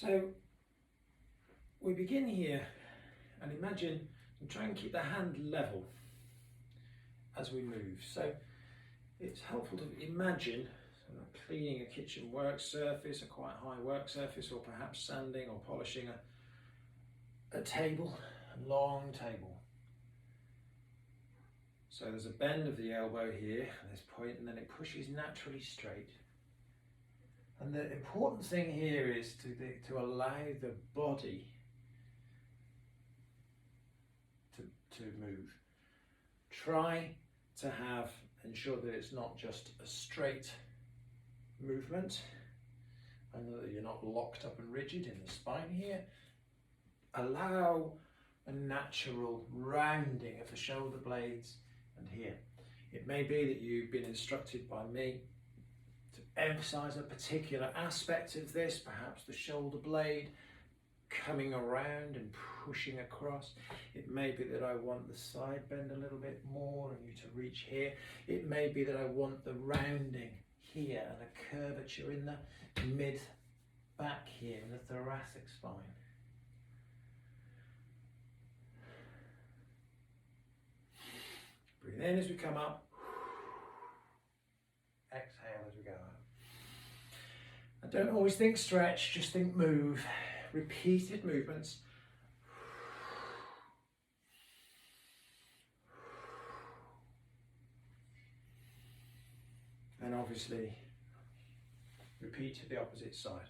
So we begin here and imagine and try and keep the hand level as we move. So it's helpful to imagine cleaning a kitchen work surface, a quite high work surface, or perhaps sanding or polishing a table, a long table. So there's a bend of the elbow here, and this point, and then it pushes naturally straight. And the important thing here is to allow the body to move. Try to ensure that it's not just a straight movement and that you're not locked up and rigid in the spine here. Allow a natural rounding of the shoulder blades and here. It may be that you've been instructed by me to emphasize a particular aspect of this, perhaps the shoulder blade coming around and pushing across. It may be that I want the side bend a little bit more and you to reach here. It may be that I want the rounding here and a curvature in the mid back here in the thoracic spine. Breathe in as we come up. Exhale as we go up. And don't always think stretch, just think move. Repeated movements. And obviously repeat to the opposite side.